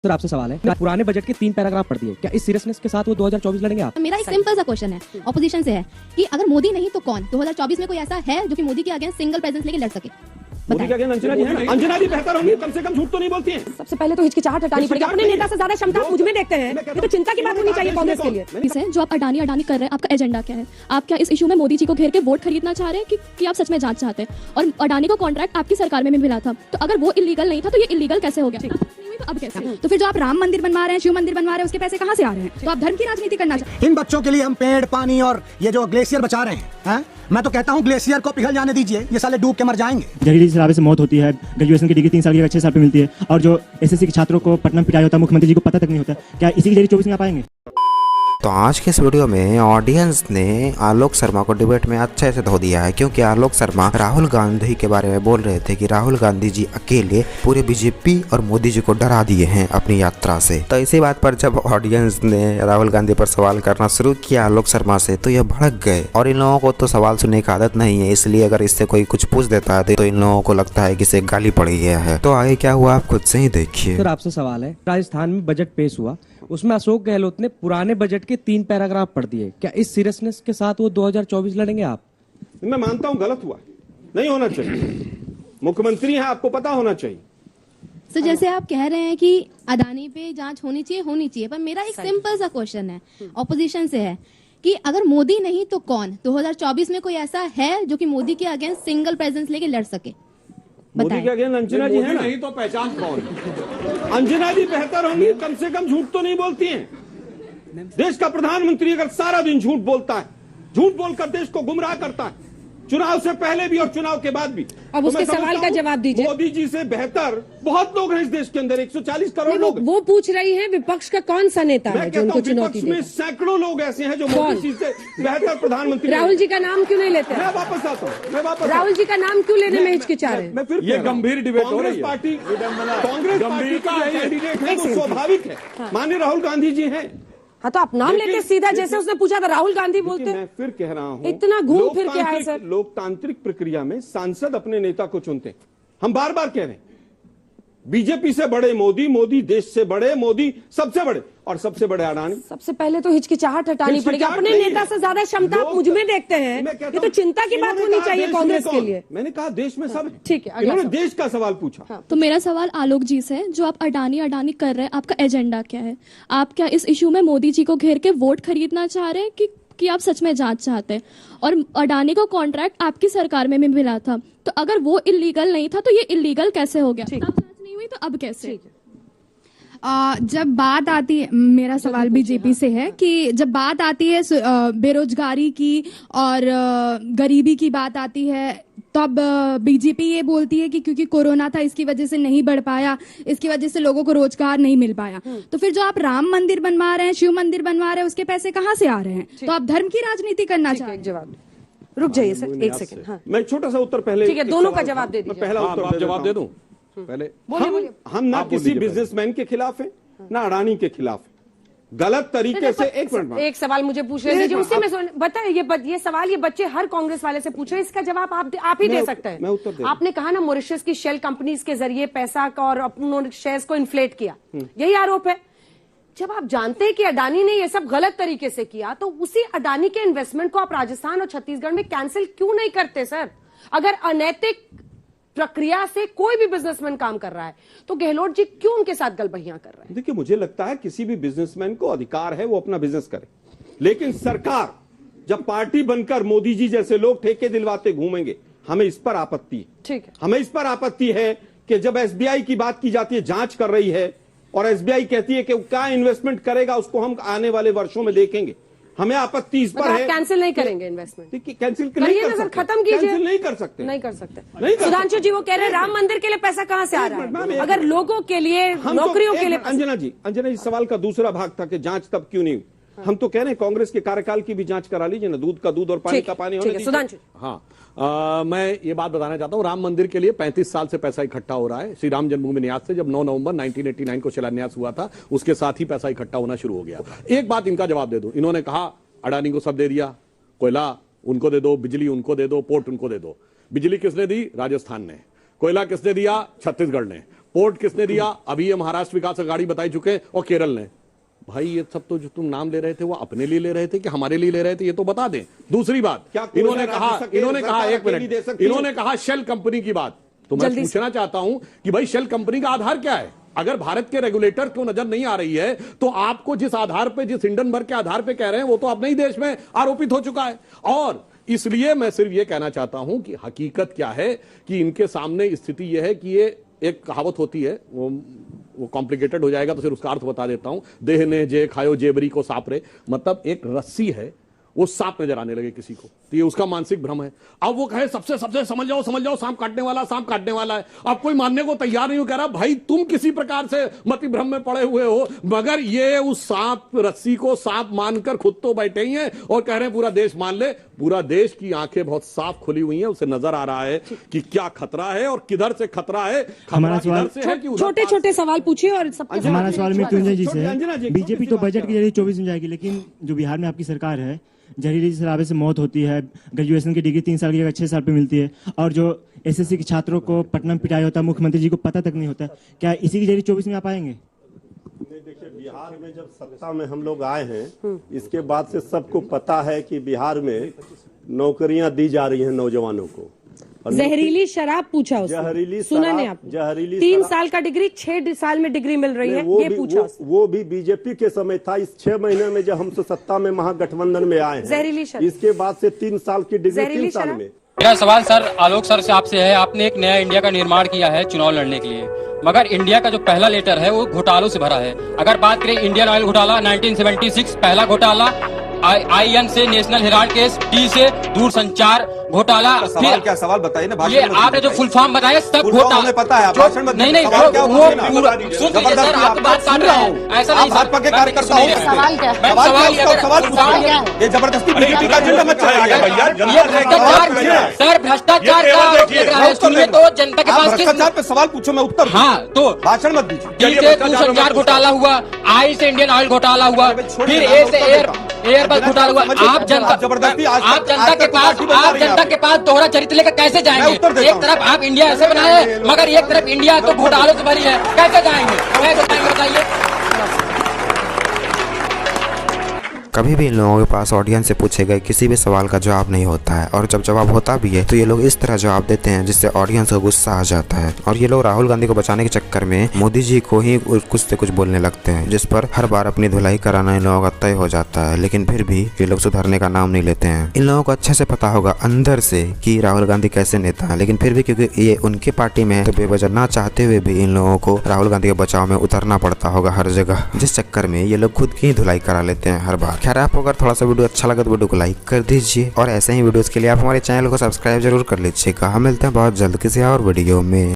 Sir आपसे सवाल है, पुराने बजट के 3 पैराग्राफ पढ़ दिए, क्या इस सीरियसनेस के साथ वो 2024 लड़ेंगे आप? मेरा एक सिंपल सा क्वेश्चन है ऑपोजिशन से है कि अगर मोदी नहीं तो कौन 2024 में कोई ऐसा है जो कि मोदी के अगेंस्ट सिंगल प्रेजेंस लेके लड़ सके? मोदी के अगेंस्ट अंजना जी है ना? अंजना जी बेहतर होंगी, कम से कम झूठ तो नहीं बोलती हैं। सबसे पहले तो हिचकिचाहट हटानी पड़ेगी। अपने नेता से ज्यादा क्षमता मुझ में देखते हैं। ये तो चिंता की बात होनी चाहिए कांग्रेस के लिए। जो आप अडानी कर रहे हैं, आपका एजेंडा क्या है? आप क्या इस इशू में मोदी जी को घेर के वोट खरीदना चाह रहे हैं कि आप सच में जांच चाहते हैं? और अडानी को कॉन्ट्रैक्ट आपकी सरकार में भी मिला था, तो अगर वो इलीगल नहीं था तो ये इलीगल कैसे हो गया? तो अब कैसे? तो फिर जो आप राम मंदिर बनवा रहे हैं, शिव मंदिर बनवा रहे हैं, उसके पैसे कहाँ से आ रहे हैं? तो आप धर्म की राजनीति करना चाहते हैं। इन बच्चों के लिए हम पेड़, पानी और ये जो ग्लेशियर बचा रहे हैं, मैं तो कहता हूँ ग्लेशियर को पिघल जाने दीजिए, ये साले डूब के मर जाएंगे। जहरीली शराबे से मौत होती है, ग्रेजुएशन की डिग्री 3 साल की 6 साल पे मिलती है, और जो एसएससी के छात्रों को पटना में पिटाया होता है, मुख्यमंत्री जी को पता तक नहीं होता। क्या इसी की जरिए 24 में आ पाएंगे? तो आज के इस वीडियो में ऑडियंस ने आलोक शर्मा को डिबेट में अच्छे से धो दिया है, क्योंकि आलोक शर्मा राहुल गांधी के बारे में बोल रहे थे कि राहुल गांधी जी अकेले पूरे बीजेपी और मोदी जी को डरा दिए हैं अपनी यात्रा से। तो इसी बात पर जब ऑडियंस ने राहुल गांधी पर सवाल करना शुरू किया आलोक शर्मा से, तो ये भड़क गए। और इन लोगों को तो सवाल सुनने की आदत नहीं है, इसलिए अगर इससे कोई कुछ पूछ देता है तो इन लोगों को लगता है कि इसे गाली पड़ी गया है। तो आगे क्या हुआ आप खुद से ही देखिए। सर आपसे सवाल है, राजस्थान में बजट पेश हुआ, उसमें अशोक गहलोत ने पुराने बजट के 3 पैराग्राफ पढ़ दिए, क्या इस सीरियसनेस के साथ वो 2024 लड़ेंगे आप? मैं मानता हूं गलत हुआ, नहीं होना चाहिए। मुख्यमंत्री हैं, आपको पता होना चाहिए। तो जैसे आप कह रहे हैं कि अडानी पे जांच होनी चाहिए, पर मेरा एक सिंपल सा क्वेश्चन है ऑपोजिशन से है कि अगर मोदी नहीं तो कौन 2024 में कोई ऐसा है जो कि मोदी के अगेंस्ट सिंगल प्रेजेंस लेके लड़ सके? मोदी के अगेंस्ट अंजना जी है ना? नहीं तो पहचान कौन? अंजना जी बेहतर होंगी, कम से कम झूठ तो नहीं बोलती हैं। देश का प्रधानमंत्री अगर सारा दिन झूठ बोलता है, झूठ बोलकर देश को गुमराह करता है, चुनाव से पहले भी और चुनाव के बाद भी, अब उसके सवाल का जवाब दीजिए। मोदी जी से बेहतर बहुत लोग हैं इस देश के अंदर, 140 करोड़ लोग। वो पूछ रही है विपक्ष का कौन सा नेता है जो उनको चुनौती दे? में सैकड़ों लोग ऐसे हैं जो मोदी जी से बेहतर प्रधानमंत्री। राहुल जी का नाम क्यों नहीं लेते? मैं वापस आता हूँ, राहुल जी का नाम क्यों लेने में हिचकिचा रहे? मैं फिर ये गंभीर डिबेट हो रही है। कांग्रेस पार्टी का कैंडिडेट है, वो स्वाभाविक है। माननीय राहुल गांधी जी हैं। हाँ, तो आप नाम लेते सीधा, जैसे उसने पूछा था राहुल गांधी बोलते। मैं फिर कह रहा हूँ, इतना घूम फिर के आए सर। लोकतांत्रिक प्रक्रिया में सांसद अपने नेता को चुनते। हम बार बार कह रहे हैं, बीजेपी से बड़े मोदी, मोदी देश से बड़े, मोदी सबसे बड़े, और सबसे बड़े अडानी। सबसे पहले तो हिचकिचाहट हटानी पड़ेगी। अपने नेता से ज्यादा क्षमता मुझ में देखते हैं। ये तो चिंता की बात होनी चाहिए कांग्रेस के लिए। मैंने कहा देश में सब। ठीक है, इन्होंने देश का सवाल पूछा। तो मेरा सवाल आलोक जी से, जो आप अडानी कर रहे हैं, आपका एजेंडा क्या है? आप क्या इस इशू में मोदी जी को घेर के वोट खरीदना चाह रहे हैं कि आप सच में जांच चाहते हैं? और अडानी को कॉन्ट्रैक्ट आपकी सरकार में भी मिला था, तो अगर वो इलीगल नहीं था तो ये इलीगल कैसे हो गया? अब जांच नहीं हुई तो अब कैसे? जब बात आती है, मेरा सवाल बीजेपी से है कि जब बात आती है बेरोजगारी की और गरीबी की बात आती है, तब बीजेपी ये बोलती है कि क्योंकि कोरोना था इसकी वजह से नहीं बढ़ पाया, इसकी वजह से लोगों को रोजगार नहीं मिल पाया। तो फिर जो आप राम मंदिर बनवा रहे हैं, शिव मंदिर बनवा रहे हैं, उसके पैसे कहाँ से आ रहे हैं? तो आप धर्म की राजनीति करना चाहते हैं? जवाब रुक जाइए सर, एक सेकंड। हाँ, मैं छोटा सा उत्तर पहले, ठीक है, दोनों का जवाब दे दीजिए। पहला उत्तर जवाब दे दूं पहले। हम ना किसी बिजनेसमैन के खिलाफ है, ना अडानी के खिलाफ है। गलत तरीके से एक सवाल मुझे पूछने दीजिए, उसी में बताए ये सवाल ये बच्चे हर कांग्रेस वाले से पूछ रहे हैं, इसका जवाब आप ही दे सकते हैं। मैं उत्तर दे। आपने कहा ना मॉरिशस की शेल कंपनीज के जरिए पैसा का और अपने शेयर्स को इन्फ्लेट किया, यही आरोप है। जब आप जानते हैं कि अडानी ने ये सब गलत तरीके से किया, तो उसी अडानी के इन्वेस्टमेंट को आप राजस्थान और छत्तीसगढ़ में कैंसिल क्यों नहीं करते सर? अगर अनैतिक प्रक्रिया से कोई भी बिजनेसमैन काम कर रहा है तो गहलोत जी क्यों उनके साथ गलबहियां कर रहे हैं? देखिए, मुझे लगता है किसी भी बिजनेसमैन को अधिकार है वो अपना बिजनेस करे, लेकिन सरकार जब पार्टी बनकर मोदी जी जैसे लोग ठेके दिलवाते घूमेंगे, हमें इस पर आपत्ति है। ठीक है, हमें इस पर आपत्ति है कि जब एसबीआई की बात की जाती है, जांच कर रही है, और एसबीआई कहती है कि क्या इन्वेस्टमेंट करेगा उसको हम आने वाले वर्षों में देखेंगे, हमें आपत्ति इस पर है। कैंसिल नहीं करेंगे इन्वेस्टमेंट? देखिए, कैंसिल करिए ना सर, खत्म कीजिए। कैंसिल नहीं कर सकते, नहीं कर सकते। सुधांशु जी वो कह रहे हैं राम मंदिर के लिए पैसा कहां से आ रहा है? अगर लोगों के लिए, नौकरियों के लिए। अंजना जी सवाल का दूसरा भाग था कि जांच तब क्यों नहीं हुई। हम तो कह रहे हैं कांग्रेस के कार्यकाल की भी जांच करा लीजिए ना, दूध का दूध और पानी का पानी होने दीजिए। सुधांशु, हाँ, मैं ये बात बताना चाहता हूं, राम मंदिर के लिए 35 साल से पैसा इकट्ठा हो रहा है। श्री राम जन्मभूमि न्यास से जब 9 नवंबर 1989 को शिलान्यास हुआ था, उसके साथ ही पैसा इकट्ठा होना शुरू हो गया। एक बात इनका जवाब दे दूं, इन्होंने कहा अडानी को सब दे दिया, कोयला उनको दे दो, बिजली उनको दे दो, पोर्ट उनको दे दो। बिजली किसने दी? राजस्थान ने। कोयला किसने दिया? छत्तीसगढ़ ने। पोर्ट किसने दिया? अभी ये महाराष्ट्र विकास आघाड़ी बताई चुके हैं, और केरल ने। भाई ये सब तो जो तुम नाम ले रहे थे वो अपने लिए ले रहे थे कि हमारे लिए ले रहे थे, ये तो बता दें। दूसरी बात, इन्होंने कहा एक मिनट, इन्होंने कहा शेल कंपनी की बात। तो मैं पूछना चाहता हूं कि भाई शेल कंपनी का आधार क्या है? अगर भारत के रेगुलेटर को नजर नहीं आ रही है तो आपको जिस आधार पे, जिस हिंडनबर्ग के आधार पे कह रहे हैं, वो तो अपने ही देश में आरोपित हो चुका है। और इसलिए मैं सिर्फ ये कहना चाहता हूं कि हकीकत क्या है कि इनके सामने स्थिति यह है कि ये एक कहावत होती है, वो कॉम्प्लिकेटेड हो जाएगा तो फिर उसका अर्थ बता देता हूं। देह ने जे खायो जेबरी को सांप रे, मतलब एक रस्सी है, वो सांप नजर आने लगे किसी को, तो ये उसका मानसिक भ्रम है। अब वो कहे सबसे समझ जाओ सांप काटने वाला है। अब कोई मानने को तैयार नहीं हो, कह रहा भाई तुम किसी प्रकार से मति भ्रम में पड़े हुए हो, मगर ये उस सांप रस्सी को सांप मानकर खुद तो बैठे ही हैं और कह रहे हैं पूरा देश मान ले। पूरा देश की आंखें बहुत साफ खुली हुई हैं, उसे नजर आ रहा है कि क्या खतरा है और किधर से खतरा है। हमारा सवाल छोटे छोटे सवाल पूछिए और हमारा सवाल मृत्युंजय जी से है। बीजेपी तो बजट के जरिए 24 में जाएगी, लेकिन जो बिहार में आपकी सरकार है, जहरीली शराबे से मौत होती है, ग्रेजुएशन की डिग्री 3 साल की जगह 6 साल पे मिलती है, और जो एसएससी के छात्रों को पटना में पिटाई होता है, मुख्यमंत्री जी को पता तक नहीं होता, क्या इसी के जरिए 24 में आ पाएंगे? देखिए, बिहार में जब सत्ता में हम लोग आए हैं, इसके बाद से सबको पता है कि बिहार में नौकरियां दी जा रही हैं नौजवानों को। जहरीली शराब पूछा उसने, जहरीली सुना नहीं आप? जहरीली 3 साल का डिग्री 6 साल में डिग्री मिल रही है, ये पूछा वो भी बीजेपी के समय था। इस 6 महीने में जब हम सत्ता में महागठबंधन में आए हैं, जहरीली शराब, इसके बाद से 3 साल की डिग्री 3 साल में। मेरा सवाल सर आलोक सर से आपसे है, आपने एक नया इंडिया का निर्माण किया है चुनाव लड़ने के लिए, मगर इंडिया का जो पहला लेटर है वो घोटालों से भरा है। अगर बात करें इंडियन ऑयल घोटाला 1976 पहला घोटाला, IN से नेशनल हेराल्ड केस, D से दूरसंचार घोटाला, सवाल क्या? सवाल बताइए ना। ये आपने जो फुल फॉर्म बताया सब घोटाला पता है, नहीं वो सुन लीजिए सर, आपकी बात काट रहे हैं, ऐसा नहीं भाजपा के कार्यकर्ता हो। सवाल क्या? ये जबरदस्ती बीजेपी का झंडा मत चलाइए भैया। ये भ्रष्टाचार सर, भ्रष्टाचार का आरोप लग रहा है, सुनिए तो जनता के पास भ्रष्टाचार पे सवाल पूछो, मैं उत्तर। हाँ, तो भाषण मत दीजिए। D से दूरसंचार घोटाला हुआ, I से इंडियन ऑयल घोटाला हुआ, फिर A से एयरबस घोटाला हुआ। आप जनता के पास दोहरा चरित्र लेकर कैसे जाएंगे? एक तरफ आप इंडिया ऐसे बनाए, मगर एक तरफ इंडिया तो घोटालों से भरी है, कैसे जाएंगे बताइए? कभी भी इन लोगों के पास ऑडियंस से पूछे गए किसी भी सवाल का जवाब नहीं होता है, और जब जवाब होता भी है तो ये लोग इस तरह जवाब देते हैं जिससे ऑडियंस को गुस्सा आ जाता है। और ये लोग राहुल गांधी को बचाने के चक्कर में मोदी जी को ही कुछ से कुछ बोलने लगते हैं, जिस पर हर बार अपनी धुलाई कराना इन लोगों का तय हो जाता है। लेकिन फिर भी ये लोग सुधरने का नाम नहीं लेते हैं। इन लोगों को अच्छे से पता होगा अंदर से कि राहुल गांधी कैसे नेता है, लेकिन फिर भी क्योंकि ये उनके पार्टी में है तो बेवजह ना चाहते हुए भी इन लोगों को राहुल गांधी के बचाव में उतरना पड़ता होगा हर जगह, जिस चक्कर में ये लोग खुद की धुलाई करा लेते हैं हर बार। खैर, आपको अगर थोड़ा वीडियो अच्छा लगा तो वीडियो को लाइक कर दीजिए, और ऐसे ही वीडियोस के लिए आप हमारे चैनल को सब्सक्राइब जरूर कर लीजिएगा। हम मिलते हैं बहुत जल्द किसी और वीडियो में।